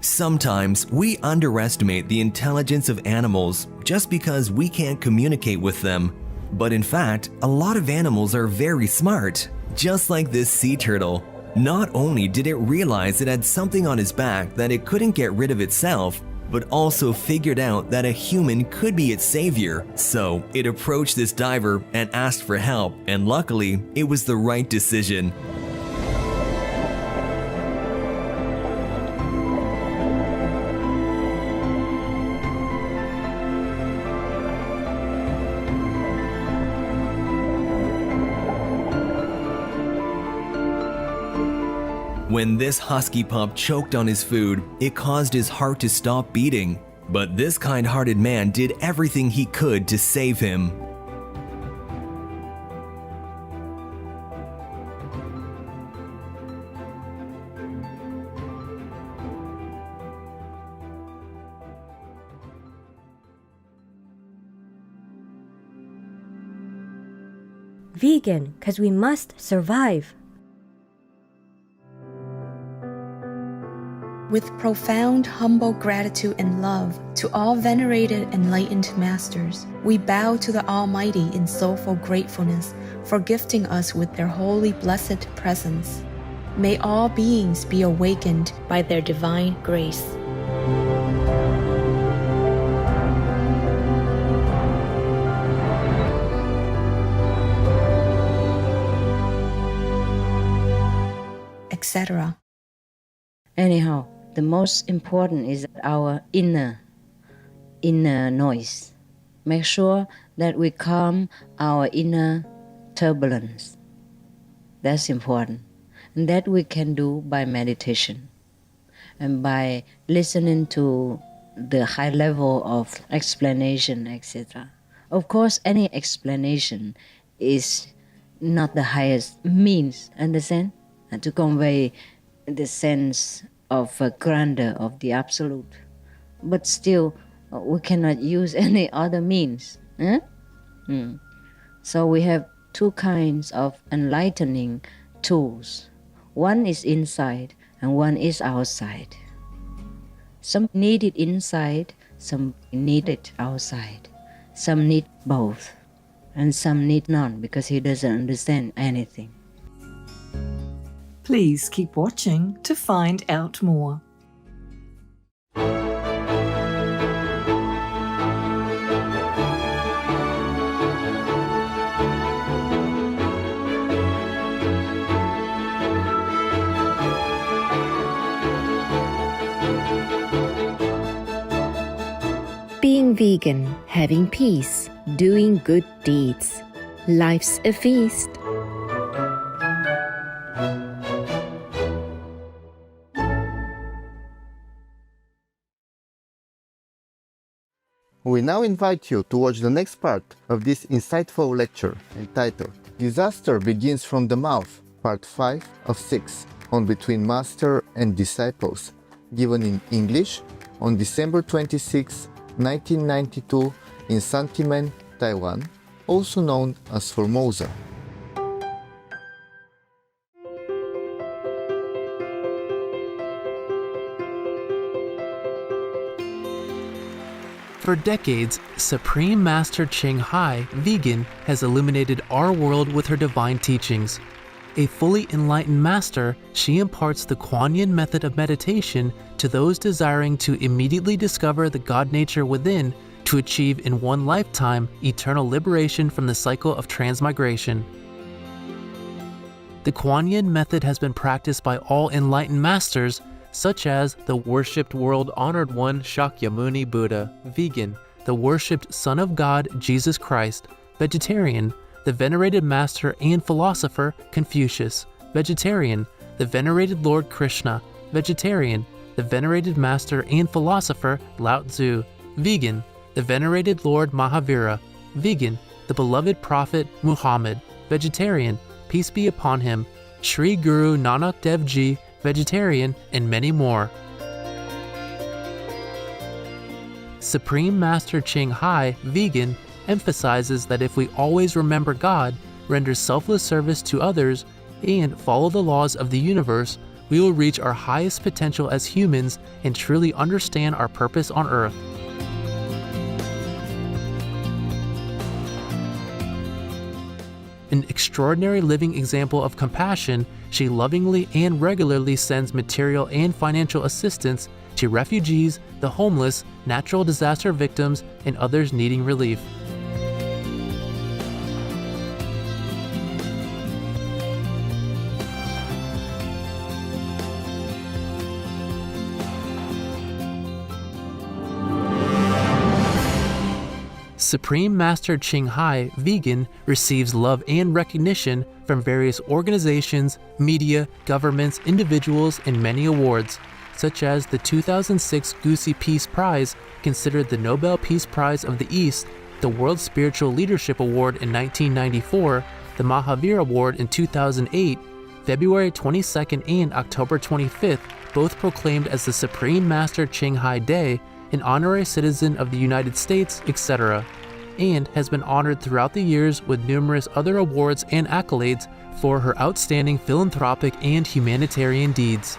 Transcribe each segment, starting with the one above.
Sometimes we underestimate the intelligence of animals just because we can't communicate with them. But in fact, a lot of animals are very smart. Just like this sea turtle. Not only did it realize it had something on its back that it couldn't get rid of itself, but also figured out that a human could be its savior. So it approached this diver and asked for help, and luckily, it was the right decision. When this husky pup choked on his food, it caused his heart to stop beating. But this kind-hearted man did everything he could to save him. Vegan, 'cause we must survive. With profound, humble gratitude and love to all venerated enlightened masters, we bow to the Almighty in soulful gratefulness for gifting us with their holy blessed presence. May all beings be awakened by their divine grace. Etc. Anyhow, the most important is our inner noise. Make sure that we calm our inner turbulence. That's important. And that we can do by meditation and by listening to the high level of explanation, etc. Of course, any explanation is not the highest means, understand? And to convey the sense of grandeur of the absolute. But still, we cannot use any other means. So we have two kinds of enlightening tools. One is inside and one is outside. Some need it inside, some need it outside. Some need both, and some need none because he doesn't understand anything. Please keep watching to find out more. Being vegan, having peace, doing good deeds. Life's a feast. We now invite you to watch the next part of this insightful lecture entitled Disaster Begins from the Mouth, Part 5 of 6, on Between Master and Disciples, given in English on December 26, 1992 in Santimen, Taiwan, also known as Formosa. For decades, Supreme Master Ching Hai, vegan, has illuminated our world with her divine teachings. A fully enlightened master, she imparts the Kuan Yin method of meditation to those desiring to immediately discover the God nature within to achieve in one lifetime eternal liberation from the cycle of transmigration. The Kuan Yin method has been practiced by all enlightened masters, such as the worshipped world-honored one Shakyamuni Buddha, vegan, the worshipped Son of God Jesus Christ, vegetarian, the venerated master and philosopher Confucius, vegetarian, the venerated Lord Krishna, vegetarian, the venerated master and philosopher Lao Tzu, vegan, the venerated Lord Mahavira, vegan, the beloved prophet Muhammad, vegetarian, peace be upon him, Sri Guru Nanak Dev Ji, vegetarian, and many more. Supreme Master Ching Hai, vegan, emphasizes that if we always remember God, render selfless service to others, and follow the laws of the universe, we will reach our highest potential as humans and truly understand our purpose on Earth. An extraordinary living example of compassion, she lovingly and regularly sends material and financial assistance to refugees, the homeless, natural disaster victims, and others needing relief. Supreme Master Ching Hai, vegan, receives love and recognition from various organizations, media, governments, individuals, and many awards, such as the 2006 Gusi Peace Prize, considered the Nobel Peace Prize of the East, the World Spiritual Leadership Award in 1994, the Mahavir Award in 2008, February 22nd and October 25th, both proclaimed as the Supreme Master Ching Hai Day, an honorary citizen of the United States, etc., and has been honored throughout the years with numerous other awards and accolades for her outstanding philanthropic and humanitarian deeds.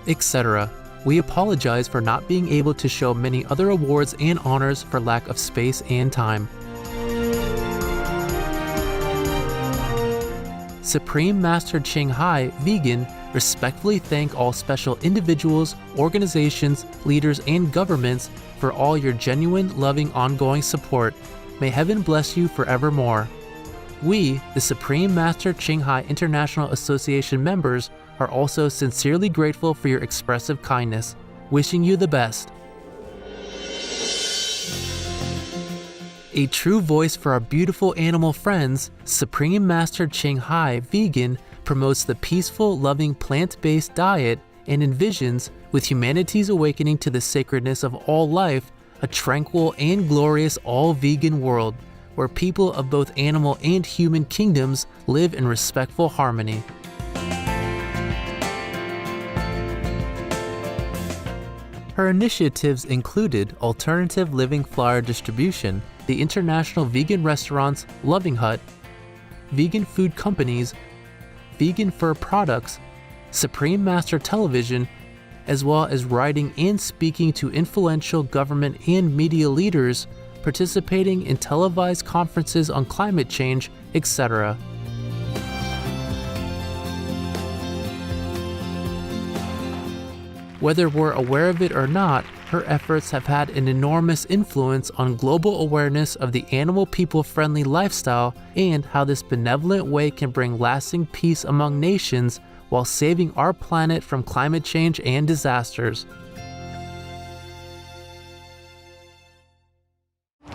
etc. We apologize for not being able to show many other awards and honors for lack of space and time. Supreme Master Ching Hai, vegan, respectfully thank all special individuals, organizations, leaders, and governments for all your genuine, loving, ongoing support. May heaven bless you forevermore. We, the Supreme Master Ching Hai International Association members, are also sincerely grateful for your expressive kindness, wishing you the best. A true voice for our beautiful animal friends, Supreme Master Ching Hai, vegan, promotes the peaceful, loving plant-based diet and envisions, with humanity's awakening to the sacredness of all life, a tranquil and glorious all-vegan world, where people of both animal and human kingdoms live in respectful harmony. Her initiatives included alternative living flyer distribution, the international vegan restaurants Loving Hut, vegan food companies, vegan fur products, Supreme Master Television, as well as writing and speaking to influential government and media leaders, participating in televised conferences on climate change, etc. Whether we're aware of it or not, her efforts have had an enormous influence on global awareness of the animal people-friendly lifestyle and how this benevolent way can bring lasting peace among nations while saving our planet from climate change and disasters.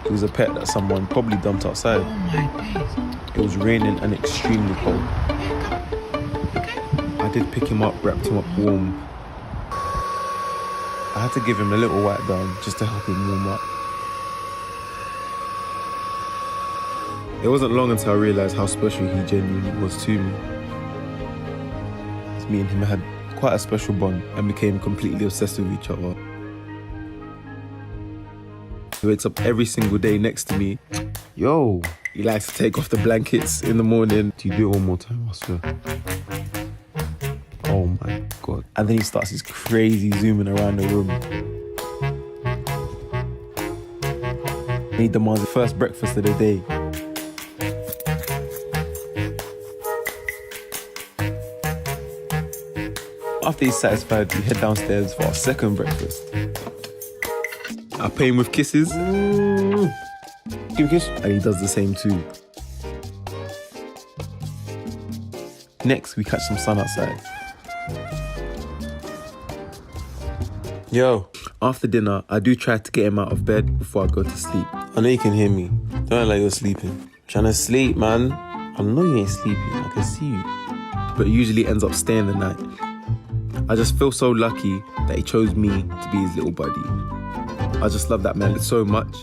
It was a pet that someone probably dumped outside. Oh my days. It was raining and extremely cold. I did pick him up, wrapped him up warm. I had to give him a little wipe down just to help him warm up. It wasn't long until I realised how special he genuinely was to me. Me and him had quite a special bond and became completely obsessed with each other. He wakes up every single day next to me. Yo, he likes to take off the blankets in the morning. Do you do it one more time, I swear? Oh my God. And then he starts his crazy zooming around the room. He demands the first breakfast of the day. After he's satisfied, we head downstairs for our second breakfast. I pay him with kisses. Give me a kiss. And he does the same too. Next, we catch some sun outside. Yo, after dinner, I do try to get him out of bed before I go to sleep. I know you can hear me. Don't act like you're sleeping. Trying to sleep, man. I know you ain't sleeping. I can see you. But it usually ends up staying the night. I just feel so lucky that he chose me to be his little buddy. I just love that man so much.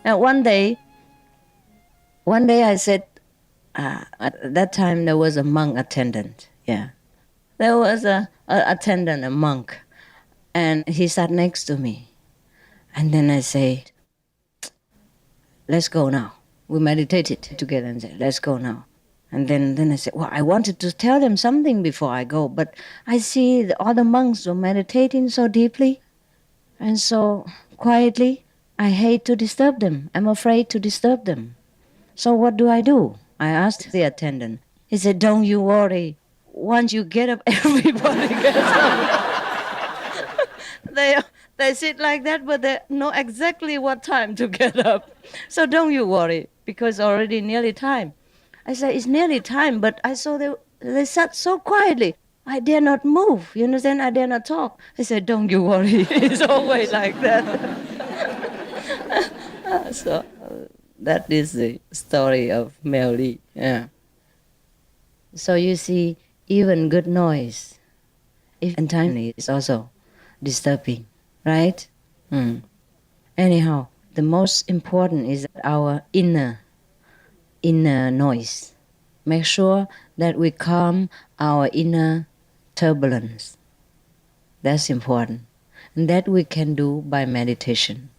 And one day I said, at that time there was a monk attendant. Yeah, there was a attendant, a monk, and he sat next to me. And then I said, let's go now. We meditated together and said, let's go now. And then I said, well, I wanted to tell them something before I go, but I see the other monks were meditating so deeply and so quietly. I hate to disturb them. I'm afraid to disturb them. So what do? I asked the attendant. He said, don't you worry. Once you get up, everybody gets up. They sit like that, but they know exactly what time to get up. So don't you worry, because already nearly time. I said, it's nearly time, but I saw they sat so quietly. I dare not move, you understand? I dare not talk. I said, don't you worry. It's always like that. So that is the story of Mel Lee. Yeah. So you see, even good noise, if untimely, is also disturbing, right? Anyhow, the most important is our inner noise. Make sure that we calm our inner turbulence. That's important. And that we can do by meditation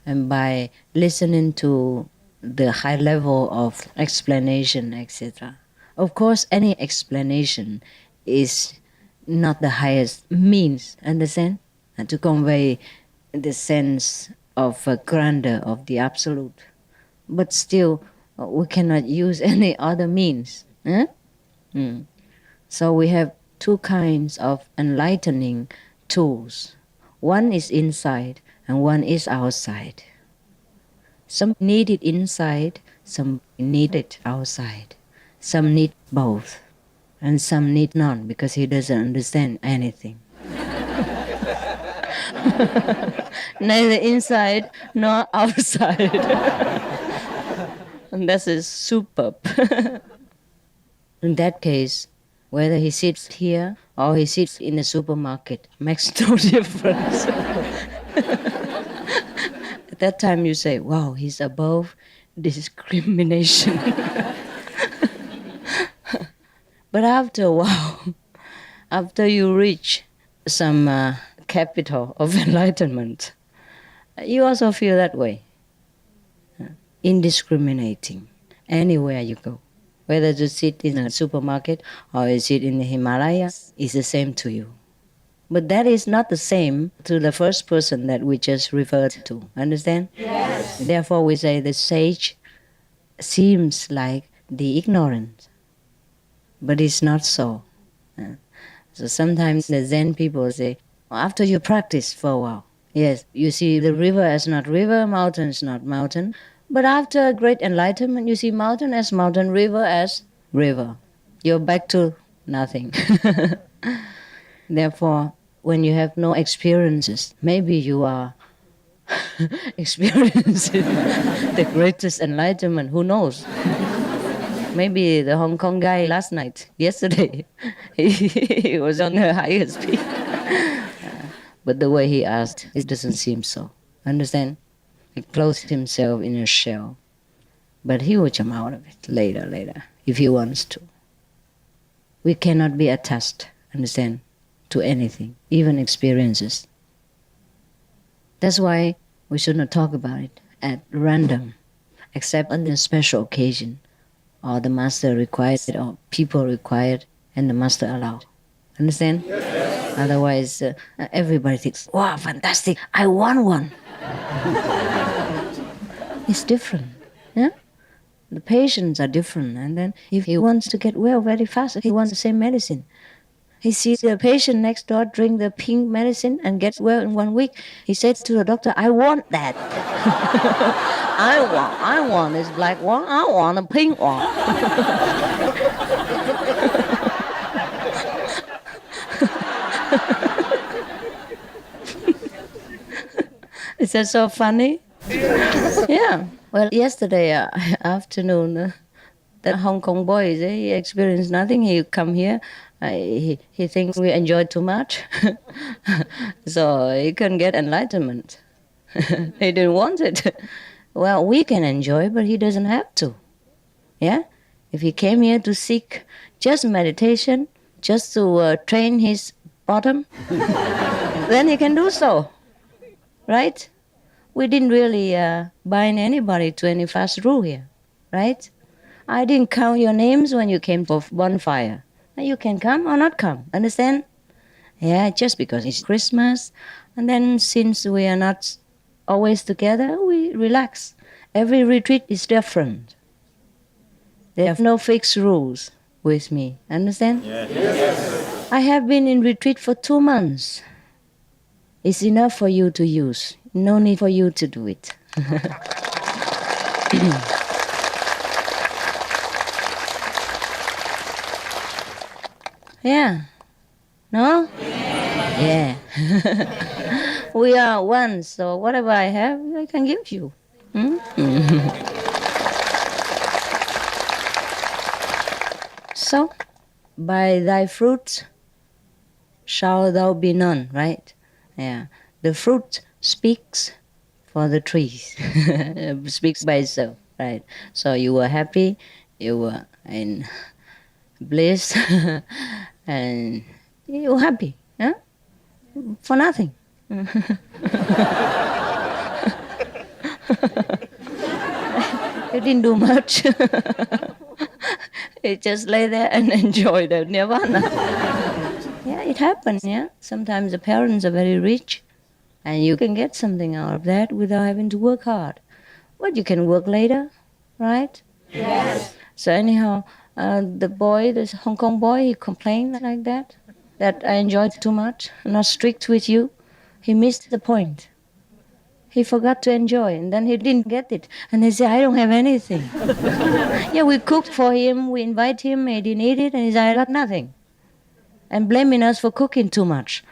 and by listening to the high level of explanation, etc. Of course, any explanation is not the highest means, understand? And to convey the sense of grandeur of the absolute. But still, we cannot use any other means. So we have two kinds of enlightening tools. One is inside and one is outside. Some need it inside, some need it outside. Some need both, and some need none because he doesn't understand anything. Neither inside nor outside. And that is superb. In that case, whether he sits here or he sits in the supermarket makes no difference. At that time you say, wow, he's above discrimination. But after a while, after you reach some capital of enlightenment. You also feel that way. Indiscriminating, anywhere you go. Whether you sit in a supermarket or you sit in the Himalayas, it's the same to you. But that is not the same to the first person that we just referred to. Understand? Yes. Therefore, we say the sage seems like the ignorant, but it's not so. So sometimes the Zen people say, after you practice for a while, yes, you see the river as not river, mountain is not mountain, but after great enlightenment, you see mountain as mountain, river as river. You're back to nothing. Therefore, when you have no experiences, maybe you are experiencing the greatest enlightenment. Who knows? Maybe the Hong Kong guy yesterday, he was on the highest peak. But the way he asked, it doesn't seem so. Understand? He closed himself in a shell. But he will come out of it later, if he wants to. We cannot be attached, understand, to anything, even experiences. That's why we should not talk about it at random, except on a special occasion, or the master required it, or people required, and the master allowed. Understand? Yes. Otherwise, everybody thinks, wow, fantastic, I want one. It's different. Yeah? The patients are different. And then if he wants to get well very fast, he wants the same medicine. He sees the patient next door drink the pink medicine and gets well in 1 week. He says to the doctor, I want that. I want this black one. I want a pink one. Is that so funny? Yeah. Well, yesterday afternoon, the Hong Kong boys, he experienced nothing. He come here. He thinks we enjoy too much. So he couldn't get enlightenment. He didn't want it. Well, we can enjoy, but he doesn't have to. Yeah? If he came here to seek just meditation, just to train his bottom, then he can do so. Right? We didn't really bind anybody to any fast rule here. Right? I didn't count your names when you came for bonfire. You can come or not come. Understand? Yeah, just because it's Christmas. And then since we are not always together, we relax. Every retreat is different. There are no fixed rules with me. Understand? Yes. I have been in retreat for 2 months. It's enough for you to use. No need for you to do it. Yeah. No? Yeah. We are one, so whatever I have, I can give you. So, by thy fruits shall thou be known, right? Yeah. The fruit speaks for the trees. Speaks by itself, right? So you were happy, you were in bliss, and you were happy, yeah? For nothing. You didn't do much. You just lay there and enjoy the nirvana. Yeah, it happens, yeah? Sometimes the parents are very rich, and you can get something out of that without having to work hard. But you can work later, right? Yes. So anyhow, the Hong Kong boy, he complained like that I enjoyed too much, not strict with you. He missed the point. He forgot to enjoy, and then he didn't get it. And they say, I don't have anything. Yeah, we cooked for him, we invite him, he didn't eat it, and he said, I got nothing. And blaming us for cooking too much.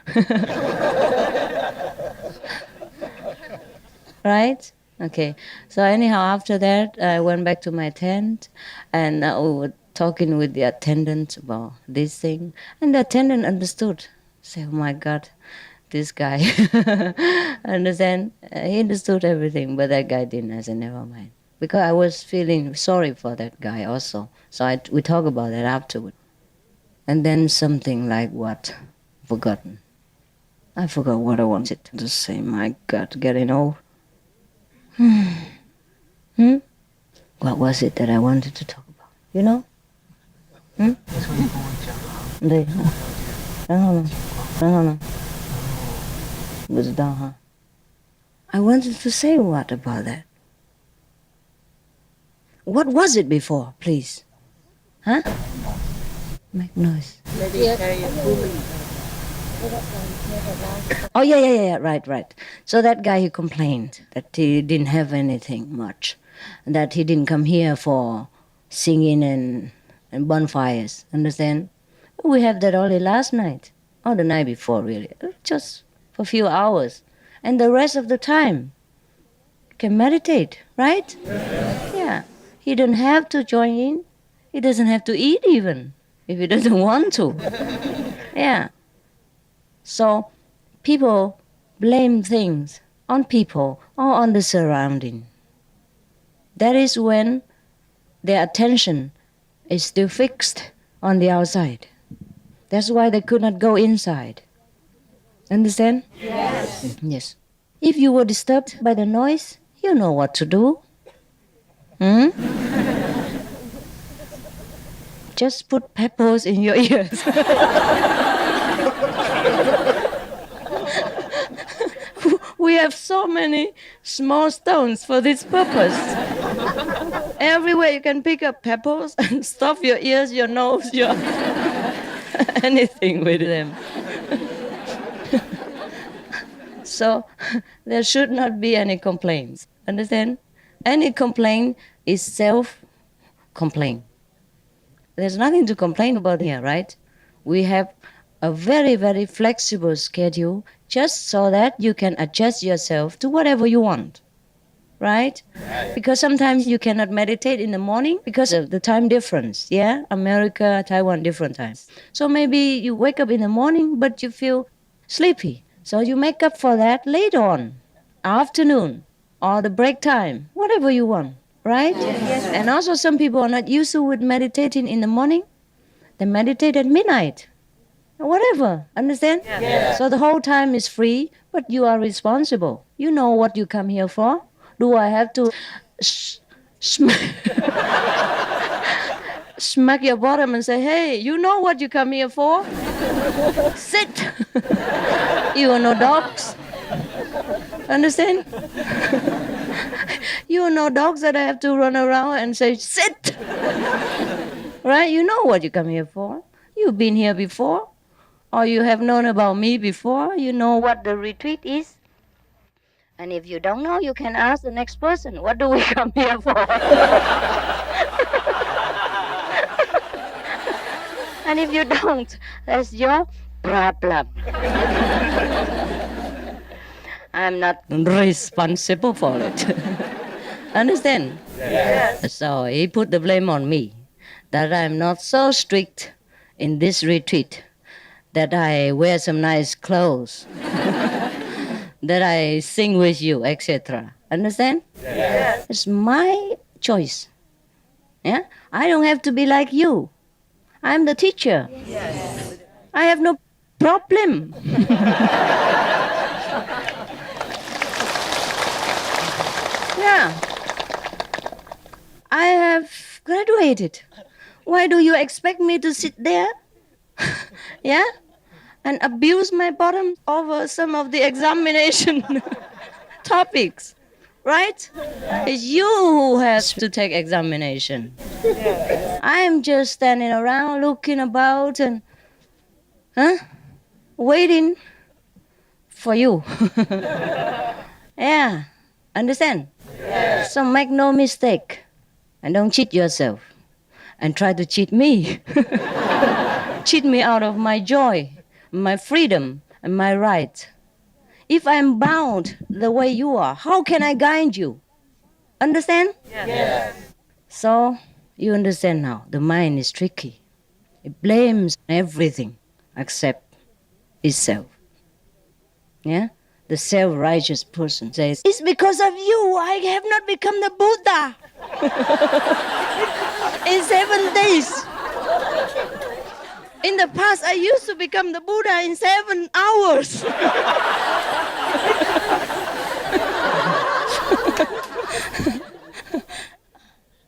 Right? Okay. So anyhow, after that, I went back to my tent, and we were talking with the attendant about this thing. And the attendant understood. Say, oh my God, this guy. Understand? He understood everything, but that guy didn't. I said, never mind. Because I was feeling sorry for that guy also. So we talk about that afterward. And then something like what? Forgotten. I forgot what I wanted to say. My God, getting old. What was it that I wanted to talk about? You know? Đây. Was down, huh? I wanted to say what about that? What was it before, please? Huh? Make noise. Oh, yeah, right. So that guy, he complained that he didn't have anything much, that he didn't come here for singing and bonfires, understand? We have that only last night, or the night before, really, just for a few hours. And the rest of the time, you can meditate, right? Yeah. He doesn't have to join in. He doesn't have to eat even, if he doesn't want to. Yeah. So people blame things on people or on the surrounding. That is when their attention is still fixed on the outside. That's why they could not go inside. Understand? Yes. Yes. If you were disturbed by the noise, you know what to do. Just put pebbles in your ears. We have so many small stones for this purpose. Everywhere you can pick up pebbles and stuff your ears, your nose, your anything with them. So there should not be any complaints. Understand? Any complaint is self-complaint. There's nothing to complain about here, right? We have a very, very flexible schedule just so that you can adjust yourself to whatever you want, right? Because sometimes you cannot meditate in the morning because of the time difference, yeah? America, Taiwan, different times. So maybe you wake up in the morning, but you feel sleepy. So you make up for that later on, afternoon, or the break time, whatever you want, right? Yes. And also some people are not used to with meditating in the morning. They meditate at midnight. Whatever, understand? Yes. So the whole time is free, but you are responsible. You know what you come here for. Do I have to smack your bottom and say, hey, you know what you come here for? Sit. You are no dogs. Understand? You are no dogs that I have to run around and say, sit. Right? You know what you come here for. You've been here before. Or you have known about me before. You know what the retreat is. And if you don't know, you can ask the next person, what do we come here for? And if you don't, that's your problem. I'm not responsible for it. Understand? Yes. So he put the blame on me, that I'm not so strict in this retreat, that I wear some nice clothes, that I sing with you, etc. Understand? Yes. It's my choice. Yeah? I don't have to be like you. I'm the teacher. Yes. I have no problem. Yeah. I have graduated. Why do you expect me to sit there? Yeah? And abuse my bottom over some of the examination topics, right? It's you who has to take examination. I'm just standing around looking about and waiting for you. Yeah, understand? Yes. So make no mistake and don't cheat yourself and try to cheat me. Cheat me out of my joy, my freedom, and my right. If I'm bound the way you are, how can I guide you? Understand? Yes. So you understand now, the mind is tricky. It blames everything except itself. Yeah? The self-righteous person says, it's because of you I have not become the Buddha. In 7 days. In the past, I used to become the Buddha in 7 hours.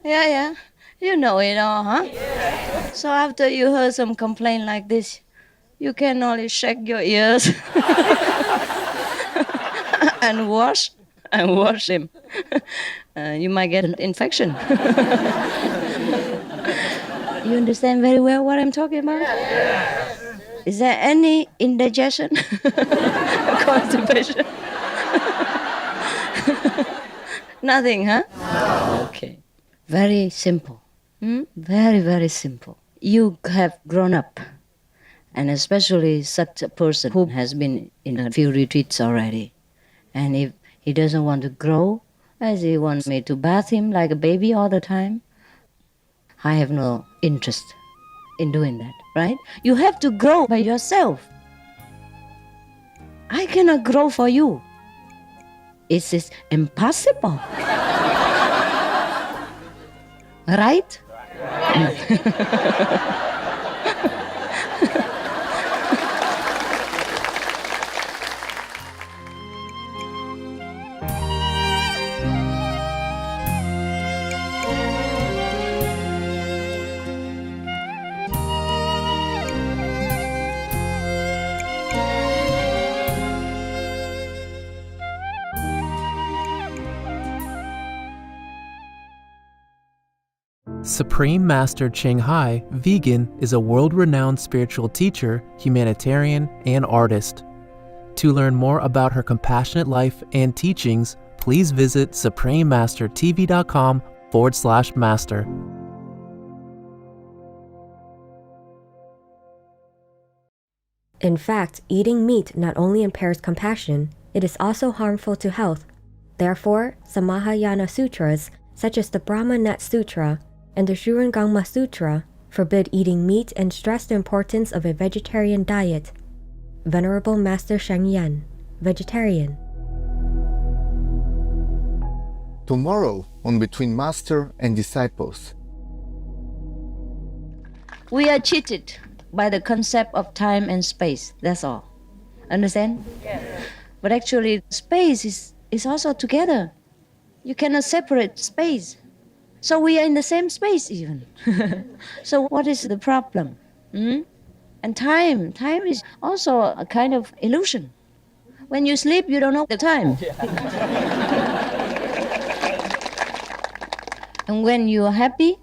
Yeah. You know it all, huh? Yeah. So after you heard some complaint like this, you can only shake your ears and wash him. You might get an infection. You understand very well what I'm talking about? Is there any indigestion? Constipation? Nothing, huh? Okay. Very simple. Very, very simple. You have grown up, and especially such a person who has been in a few retreats already. And if he doesn't want to grow, as he wants me to bath him like a baby all the time, I have no interest in doing that, right? You have to grow by yourself. I cannot grow for you. It is impossible. Right? Supreme Master Ching Hai, vegan, is a world-renowned spiritual teacher, humanitarian, and artist. To learn more about her compassionate life and teachings, please visit suprememastertv.com/master. In fact, eating meat not only impairs compassion, it is also harmful to health. Therefore, some Mahayana sutras, such as the Brahmanat Sutra and the Shurangama Sutra, forbid eating meat and stress the importance of a vegetarian diet. Venerable Master Sheng Yen, vegetarian. Tomorrow on Between Master and Disciples. We are cheated by the concept of time and space, that's all. Understand? Yes. But actually, space is also together. You cannot separate space. So we are in the same space even. So what is the problem? And time is also a kind of illusion. When you sleep, you don't know the time. And when you are happy,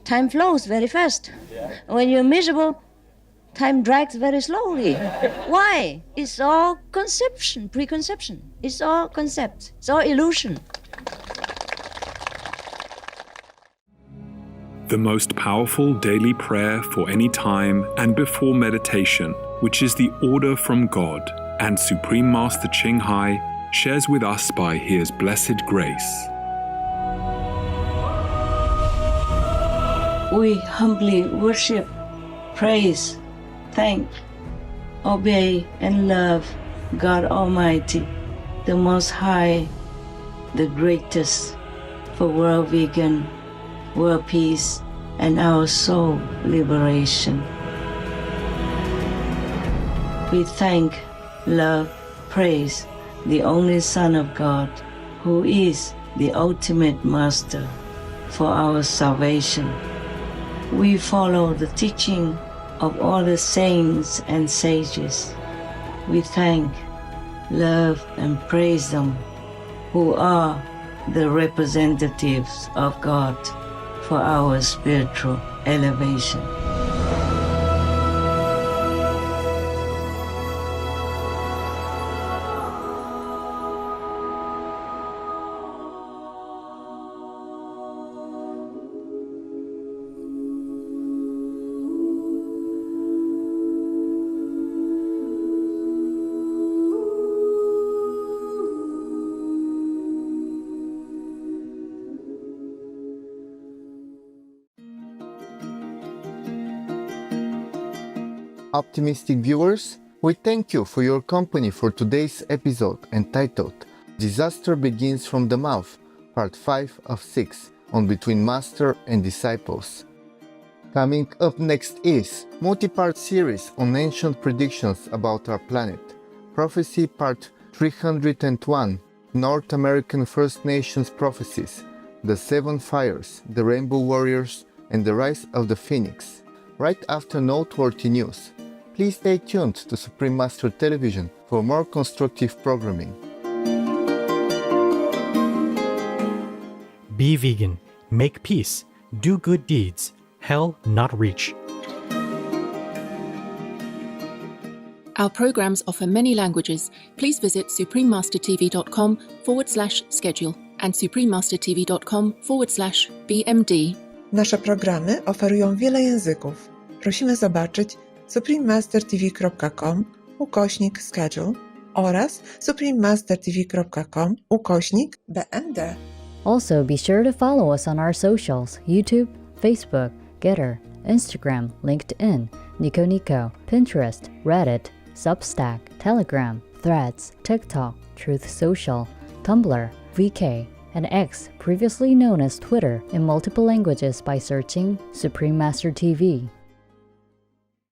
time flows very fast. When you're miserable, time drags very slowly. Why? It's all conception, preconception. It's all concept. It's all illusion. The most powerful daily prayer for any time and before meditation, which is the order from God, and Supreme Master Ching Hai shares with us by His blessed grace. We humbly worship, praise, thank, obey, and love God Almighty, the Most High, the greatest, for world vegan, world peace, and our soul liberation. We thank, love, praise the only Son of God, who is the ultimate Master for our salvation. We follow the teaching of all the saints and sages. We thank, love, and praise them, who are the representatives of God for our spiritual elevation. Optimistic viewers, we thank you for your company for today's episode entitled Disaster Begins from the Mouth, Part 5 of 6 on Between Master and Disciples. Coming up next is multi-part series on ancient predictions about our planet. Prophecy Part 301, North American First Nations Prophecies, The Seven Fires, The Rainbow Warriors, and the Rise of the Phoenix. Right after noteworthy news. Please stay tuned to Supreme Master Television for more constructive programming. Be vegan, make peace, do good deeds, hell not reach. Our programs offer many languages. Please visit suprememastertv.com/schedule and suprememastertv.com/BMD. Nasze programy oferują wiele języków. Prosimy zobaczyć suprememastertv.com/schedule oraz suprememastertv.com/BMD. Also, be sure to follow us on our socials: YouTube, Facebook, Getter, Instagram, LinkedIn, Nico Nico, Pinterest, Reddit, Substack, Telegram, Threads, TikTok, Truth Social, Tumblr, VK, and X, previously known as Twitter, in multiple languages by searching Supreme Master TV.